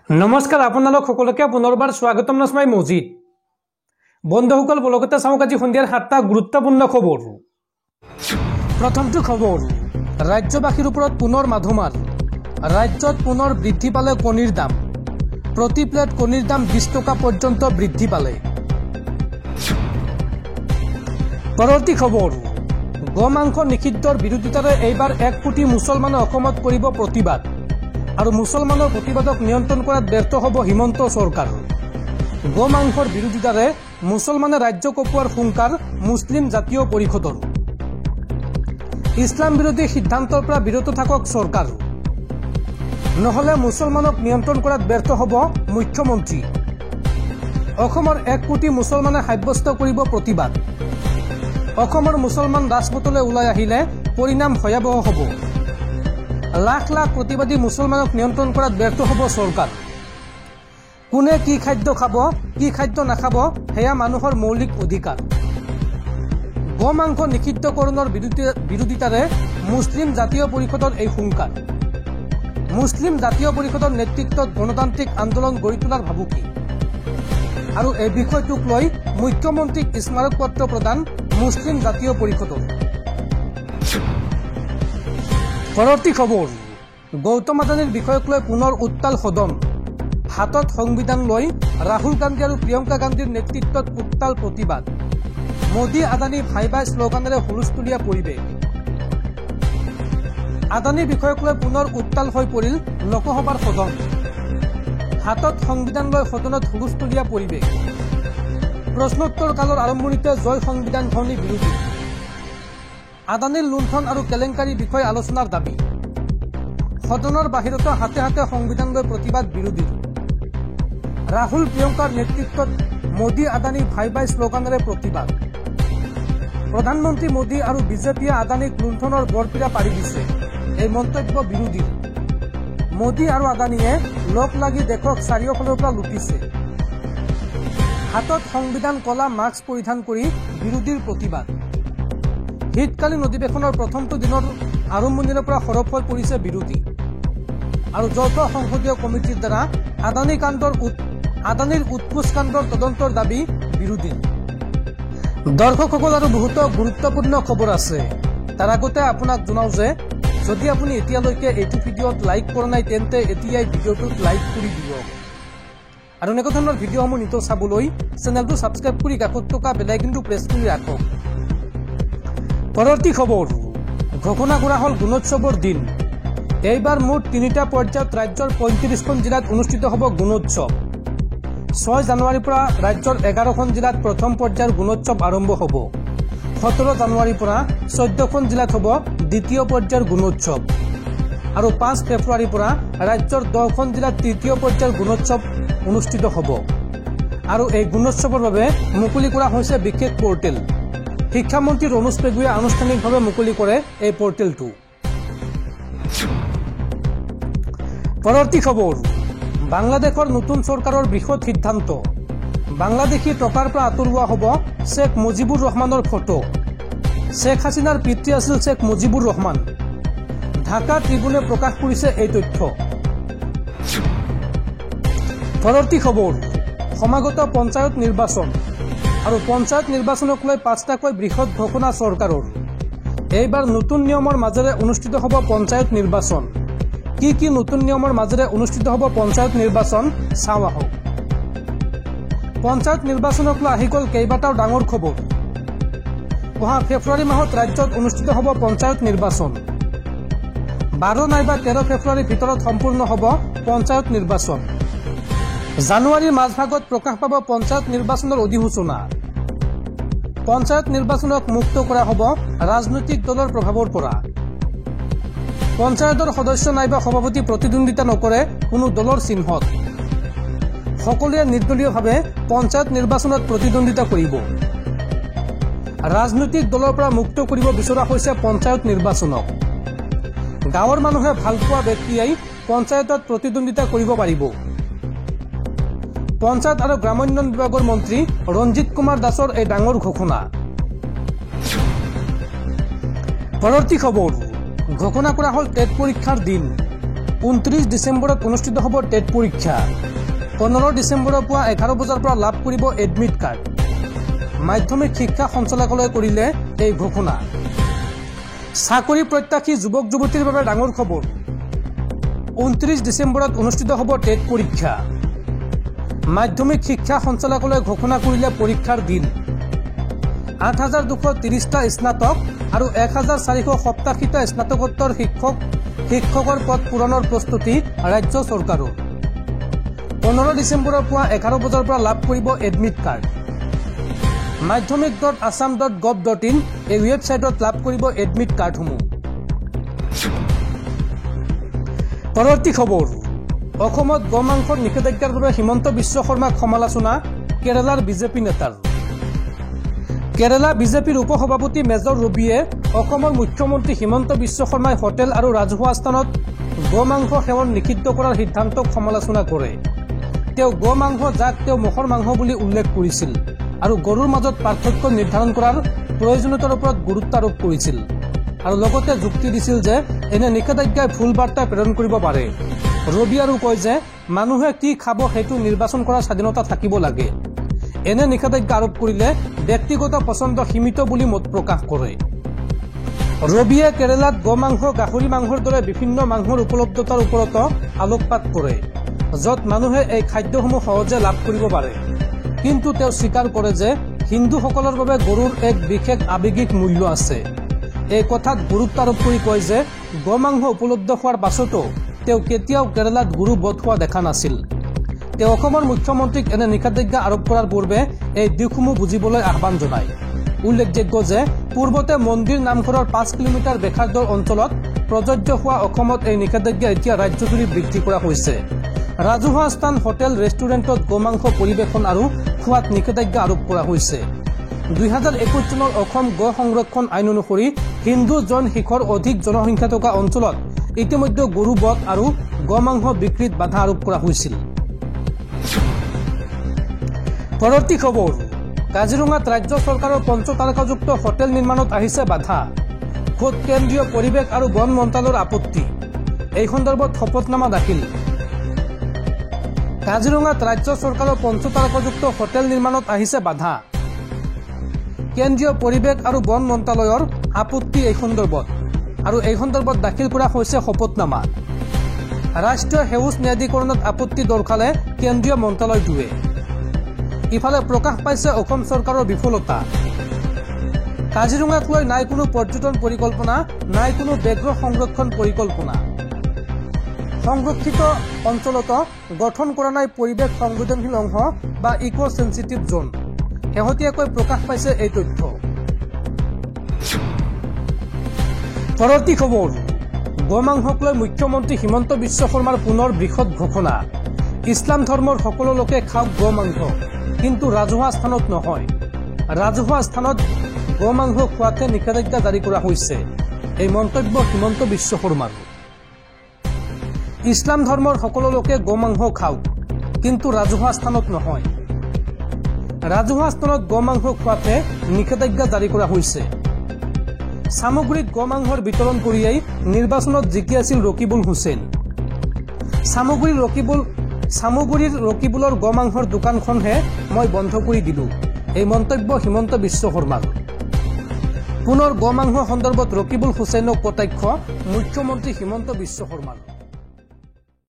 নমস্কাৰ আপোনালোক সকলোকে পুনৰবাৰ স্বাগতম নস্মাই মজিদ বন্ধুসকল বলগতে চাওক আজি সন্ধিয়াৰ 7টা গুৰুত্বপূৰ্ণ খবৰ। প্ৰথমটো খবৰ, ৰাজ্যবাসীৰ ওপৰত পুনৰ মাধমাৰ। ৰাজ্যত পুনৰ বৃদ্ধি পালে কণীৰ দাম। প্ৰতি প্লেট কণীৰ দাম 20 টকা পৰ্যন্ত বৃদ্ধি পালে। পৰৱৰ্তী খবৰ, গোমাংস নিষিদ্ধৰ বিৰোধিতাৰে এইবাৰ 1 কোটি মুছলমানে অসমত কৰিব প্ৰতিবাদ আৰু মুছলমানৰ প্ৰতিবাদক নিয়ন্ত্ৰণ কৰাত ব্যৰ্থ হ'ব হিমন্ত চৰকাৰ। গোমাংসৰ বিৰোধিতাৰে মুছলমানে ৰাজ্য কঁপোৱাৰ হুংকাৰ মুছলিম জাতীয় পৰিষদৰ। ইছলাম বিৰোধী সিদ্ধান্তৰ পৰা বিৰত থাকক চৰকাৰ, নহ'লে মুছলমানক নিয়ন্ত্ৰণ কৰাত ব্যৰ্থ হ'ব মুখ্যমন্ত্ৰী। অসমৰ 1 কোটি মুছলমানে সাব্যস্ত কৰিব প্ৰতিবাদ। অসমৰ মুছলমান ৰাজপথলৈ ওলাই আহিলে পৰিণাম ভয়াৱহ হ'ব। লাখ লাখ প্ৰতিবাদী মুছলমানক নিয়ন্ত্ৰণ কৰাত ব্যৰ্থ হ'ব চৰকাৰ। কোনে কি খাদ্য খাব, কি খাদ্য নাখাব সেয়া মানুহৰ মৌলিক অধিকাৰ। গোমাংস নিষিদ্ধকৰণৰ বিৰোধিতাৰে মুছলিম জাতীয় পৰিষদৰ এই হুংকাৰ। মুছলিম জাতীয় পৰিষদৰ নেতৃত্বত গণতান্ত্ৰিক আন্দোলন গঢ়ি তোলাৰ ভাবুকি আৰু এই বিষয়টোক লৈ মুখ্যমন্ত্ৰীক স্মাৰক পত্ৰ প্ৰদান মুছলিম জাতীয় পৰিষদৰ। পৰৱৰ্তী খবৰ, গৌতম আদানীৰ বিষয়ক লৈ পুনৰ উত্তাল সদন। হাতত সংবিধান লৈ ৰাহুল গান্ধী আৰু প্ৰিয়ংকা গান্ধীৰ নেতৃত্বত উত্তাল প্ৰতিবাদ। মোদী আদানী ভাই ভাই শ্লোগানেৰে হুলস্থুলীয়া পৰিৱেশ। আদানী বিষয়ক লৈ পুনৰ উত্তাল হৈ পৰিল লোকসভাৰ সদন। হাতত সংবিধান লৈ সদনত হুলস্থুলীয়া পৰিৱেশ। প্ৰশ্নোত্তৰ কালৰ আৰম্ভণিতে জয় সংবিধান ধ্বনি বিৰোধী। আদানীৰ লুণ্ঠন আৰু কেলেংকাৰীৰ বিষয়ে আলোচনাৰ দাবী। সদনৰ বাহিৰতো হাতে হাতে সংবিধান লৈ প্ৰতিবাদ বিৰোধী। ৰাহুল প্ৰিয়ংকাৰ নেতৃত্বত মোদী আদানী ভাই ভাই শ্লোগানেৰে প্ৰতিবাদ। প্ৰধানমন্ত্ৰী মোদী আৰু বিজেপিয়ে আদানীক লুণ্ঠনৰ বৰপীৰা পাৰি দিছে, এই মন্তব্য বিৰোধীৰ। মোদী আৰু আদানীয়ে লগ লাগি দেশক চাৰিওফালৰ পৰা লুটিছে। হাতত সংবিধান কলা মাস্ক পৰিধান কৰি বিৰোধীৰ প্ৰতিবাদ। শীতকালীন অধিৱেশনৰ প্ৰথমটো দিনৰ আৰম্ভণিৰে পৰা সৰব হৈ পৰিছে বিৰোধী আৰু যৌথ সংসদীয় কমিটিৰ দ্বাৰা আদানীৰ উৎকোচ কাণ্ডৰ তদন্তৰ দাবী বিৰোধীৰ। দৰ্শকসকল আৰু বহুতো গুৰুত্বপূৰ্ণ খবৰ আছে। তাৰ আগতে আপোনাক জনাওঁ যে যদি আপুনি এতিয়ালৈকে এইটো ভিডিঅ'ত লাইক কৰা নাই তেন্তে এতিয়াই ভিডিঅ'টোত লাইক কৰি দিয়ক আৰু এনেকুৱা ধৰণৰ ভিডিঅ'সমূহ নিতৌ চাবলৈ চেনেলটো ছাবস্ক্ৰাইব কৰি কাষত থকা বেল আইকনটো প্ৰেছ কৰি ৰাখক। পৰৱৰ্তী খবৰ, ঘোষণা কৰা হ'ল গুণোৎসৱৰ দিন। এইবাৰ মুঠ 3টা পৰ্যায়ত ৰাজ্যৰ 35খন জিলাত অনুষ্ঠিত হ'ব গুণোৎসৱ। 6 জানুৱাৰীৰ পৰা ৰাজ্যৰ 11খন জিলাত প্ৰথম পৰ্যায়ৰ গুণোৎসৱ আৰম্ভ হ'ব। 17 জানুৱাৰীৰ পৰা 14খন জিলাত হ'ব দ্বিতীয় পৰ্যায়ৰ গুণোৎসৱ আৰু 5 ফেব্ৰুৱাৰীৰ পৰা ৰাজ্যৰ 10খন জিলাত তৃতীয় পৰ্যায়ৰ গুণোৎসৱ অনুষ্ঠিত হ'ব। আৰু এই গুণোৎসৱৰ বাবে মুকলি কৰা হৈছে বিশেষ পৰ্টেল। শিক্ষামন্ত্ৰী ৰনোজ পেগুৱে আনুষ্ঠানিকভাৱে মুকলি কৰে এই পৰ্টেলটো। পৰৱৰ্তী খবৰ, বাংলাদেশৰ নতুন চৰকাৰৰ বৃহৎ সিদ্ধান্ত। বাংলাদেশী টকাৰ পৰা আঁতৰোৱা হ'ব শ্বেখ মুজিবুৰ ৰহমানৰ ফটো। শ্বেখ হাছিনাৰ পিতৃ আছিল শ্বেখ মুজিবুৰ ৰহমান। ঢাকা ট্ৰিবিউনে প্ৰকাশ কৰিছে এই তথ্য। পৰৱৰ্তী খবৰ, সমাগত পঞ্চায়ত নিৰ্বাচন আৰু পঞ্চায়ত নিৰ্বাচনক লৈ 5টাকৈ বৃহৎ ঘোষণা চৰকাৰৰ। এইবাৰ নতুন নিয়মৰ মাজেৰে অনুষ্ঠিত হ'ব পঞ্চায়ত নিৰ্বাচন। কি কি নতুন নিয়মৰ মাজেৰে অনুষ্ঠিত হ'ব পঞ্চায়ত নিৰ্বাচন চাওঁ আহক। পঞ্চায়ত নিৰ্বাচনক লৈ আহি গ'ল কেইবাটাও ডাঙৰ খবৰ। অহা ফেব্ৰুৱাৰী মাহত ৰাজ্যত অনুষ্ঠিত হ'ব পঞ্চায়ত নিৰ্বাচন। 12 নাইবা 13 ফেব্ৰুৱাৰীৰ ভিতৰত সম্পূৰ্ণ হ'ব পঞ্চায়ত নিৰ্বাচন। জানুৱাৰীৰ মাজভাগত প্ৰকাশ পাব পঞ্চায়ত নিৰ্বাচনৰ অধিসূচনা। পঞ্চায়ত নিৰ্বাচনক মুক্ত কৰা হ'ব ৰাজনৈতিক দলৰ প্ৰভাৱৰ পৰা। পঞ্চায়তৰ সদস্য নাইবা সভাপতি প্ৰতিদ্বন্দ্বিতা নকৰে কোনো দলৰ চিহ্নত। সকলোৱে নিৰ্দলীয়ভাৱে পঞ্চায়ত নিৰ্বাচনত প্ৰতিদ্বন্দ্বিতা কৰিব। ৰাজনৈতিক দলৰ পৰা মুক্ত কৰিব বিচৰা হৈছে পঞ্চায়ত নিৰ্বাচনক। গাঁৱৰ মানুহে ভালপোৱা ব্যক্তিয়েই পঞ্চায়তত প্ৰতিদ্বন্দ্বিতা কৰিব পাৰিব। পঞ্চায়ত আৰু গ্ৰামোন্নয়ন বিভাগৰ মন্ত্ৰী ৰঞ্জিত কুমাৰ দাসৰ এই ডাঙৰ ঘোষণা। পৰৱৰ্তী খবৰ, ঘোষণা কৰা হ'ল টেট পৰীক্ষাৰ দিন। 29 ডিচেম্বৰত অনুষ্ঠিত হ'ব টেট পৰীক্ষা 15 ডিচেম্বৰৰ পুৱা 11 বজাৰ পৰা লাভ কৰিব এডমিট কাৰ্ড মাধ্যমিক শিক্ষা সঞ্চালকালয়ে কৰিলে এই ঘোষণা চাকৰি প্ৰত্যাশী যুৱক যুৱতীৰ বাবে ডাঙৰ খবৰ 29 ডিচেম্বৰত অনুষ্ঠিত হ'ব টেট পৰীক্ষা মাধ্যমিক শিক্ষা সঞ্চালকালয়ে ঘোষণা কৰিলে পৰীক্ষাৰ দিন 8230টা স্নাতক আৰু 1487টা স্নাতকোত্তৰ শিক্ষকৰ পদ পূৰণৰ প্ৰস্তুতি ৰাজ্য চৰকাৰৰ 15 ডিচেম্বৰৰ পুৱা 11 বজাৰ পৰা লাভ কৰিব এডমিট কাৰ্ড madhyamik.assam.gov.in এই ৱেবছাইটত লাভ কৰিব এডমিট কাৰ্ডসমূহ পৰৱৰ্তী খবৰ অসমত গোমাংসৰ নিষেধাজ্ঞাৰ বাবে হিমন্ত বিশ্ব শৰ্মাক সমালোচনা কেৰালাৰ বিজেপি নেতাৰ কেৰালা বিজেপিৰ উপসভাপতি মেজৰ ৰবিয়ে অসমৰ মুখ্যমন্ত্ৰী হিমন্ত বিশ্ব শৰ্মাই হোটেল আৰু ৰাজহুৱা স্থানত গোমাংস সেৱন নিষিদ্ধ কৰাৰ সিদ্ধান্তক সমালোচনা কৰে তেওঁ গোমাংস যাক তেওঁ মহৰ মাংস বুলি উল্লেখ কৰিছিল আৰু গৰুৰ মাজত পাৰ্থক্য নিৰ্ধাৰণ কৰাৰ প্ৰয়োজনীয়তাৰ ওপৰত গুৰুত্ব আৰোপ কৰিছিল আৰু লগতে যুক্তি দিছিল যে এনে নিষেধাজ্ঞাই ভুল বাৰ্তা প্ৰেৰণ কৰিব পাৰে ৰবি আৰু কয় যে মানুহে কি খাব সেইটো নিৰ্বাচন কৰাৰ স্বাধীনতা থাকিব লাগে এনে নিষেধাজ্ঞা আৰোপ কৰিলে ব্যক্তিগত পছন্দ সীমিত বুলি মত প্ৰকাশ কৰে ৰবিয়ে কেৰালাত গোমাংস গাহৰি মাংসৰ দৰে বিভিন্ন মাংসৰ উপলব্ধতাৰ ওপৰত আলোকপাত কৰে য'ত মানুহে এই খাদ্যসমূহ সহজে লাভ কৰিব পাৰে কিন্তু তেওঁ স্বীকাৰ কৰে যে হিন্দুসকলৰ বাবে গৰুৰ এক বিশেষ আৱেগিক মূল্য আছে এই কথাত গুৰুত্ব আৰোপ কৰি কয় যে গোমাংস উপলব্ধ হোৱাৰ পাছতো তেওঁ কেতিয়াও কেৰালাত গৰু বধ হোৱা দেখা নাছিল তেওঁ অসমৰ মুখ্যমন্ত্ৰীক এনে নিষেধাজ্ঞা আৰোপ কৰাৰ পূৰ্বে এই দিশসমূহ বুজিবলৈ আহ্বান জনায় উল্লেখযোগ্য যে পূৰ্বতে মন্দিৰ নামঘৰৰ 5 কিলোমিটাৰ বেখাৰদৰ অঞ্চলত প্ৰযোজ্য হোৱা অসমত এই নিষেধাজ্ঞা এতিয়া ৰাজ্যজুৰি বৃদ্ধি কৰা হৈছে ৰাজহুৱা স্থান হোটেল ৰেষ্টুৰেণ্টত গোমাংস পৰিৱেশন আৰু খোৱাত নিষেধাজ্ঞা আৰোপ কৰা হৈছে 2021 চনৰ অসম গো সংৰক্ষণ আইন অনুসৰি হিন্দু জৈন শিখৰ অধিক জনসংখ্যা থকা অঞ্চলত ইতিমধ্যে গৰু বধ আৰু গোমাংস বিক্ৰীত বাধা আৰোপ কৰা হৈছিল পৰৱৰ্তী খবৰ কাজিৰঙাত ৰাজ্য চৰকাৰৰ পঞ্চতাৰকাযুক্ত হোটেল নিৰ্মাণত আহিছে বাধা খোদ কেন্দ্ৰীয় পৰিৱেশ আৰু বন মন্ত্ৰালয়ৰ আপত্তি এই সন্দৰ্ভত শপতনামা দাখিল কাজিৰঙাত ৰাজ্য চৰকাৰৰ পঞ্চতাৰকাযুক্ত হোটেল নিৰ্মাণত আহিছে বাধা কেন্দ্ৰীয় পৰিৱেশ আৰু বন মন্ত্ৰালয়ৰ আপত্তি এই সন্দৰ্ভত আৰু এই সন্দৰ্ভত দাখিল কৰা হৈছে শপতনামা ৰাষ্ট্ৰীয় সেউজ ন্যায়াধিকৰণত আপত্তি দৰ্শালে কেন্দ্ৰীয় মন্ত্ৰালয়টোৱে ইফালে প্ৰকাশ পাইছে অসম চৰকাৰৰ বিফলতা কাজিৰঙাক লৈ নাই কোনো পৰ্যটন পৰিকল্পনা নাই কোনো ব্যাঘ্ৰ সংৰক্ষণ পৰিকল্পনা সংৰক্ষিত অঞ্চলত গঠন কৰা নাই পৰিৱেশ সংবেদনশীল অংশ বা ইকো সেন্সিটিভ জোন শেহতীয়াকৈ প্ৰকাশ পাইছে এই তথ্য পৰৱৰ্তী খবৰ গোমাংসক লৈ মুখ্যমন্ত্ৰী হিমন্ত বিশ্ব শৰ্মাৰ পুনৰ বৃহৎ ঘোষণা ইছলাম ধৰ্মৰ সকলো লোকে খাওক গোমাংস কিন্তু ৰাজহুৱা স্থানত নহয় ৰাজহুৱা স্থানত গোমাংস খোৱাতে নিষেধাজ্ঞা জাৰি কৰা হৈছে এই মন্তব্য হিমন্ত বিশ্ব শৰ্মাৰ ইছলাম ধৰ্মৰ সকলো লোকে গোমাংস খাওক কিন্তু ৰাজহুৱা স্থানত নহয় ৰাজহুৱা স্থানত গোমাংস খোৱাতে নিষেধাজ্ঞা জাৰি কৰা হৈছে সামগ্ৰীত গোমাংসৰ বিতৰণ কৰিয়েই নিৰ্বাচনত জিকি আছিল ৰকিবুল হুছেইন সামগ্ৰীৰ ৰকিবুলৰ গোমাংসৰ দোকানখনহে মই বন্ধ কৰি দিলো এই মন্তব্য হিমন্ত বিশ্ব শৰ্মাৰ পুনৰ গোমাংস সন্দৰ্ভত ৰকিবুল হুছেইনক কটাক্ষ মুখ্যমন্ত্ৰী হিমন্ত বিশ্ব শৰ্মাৰ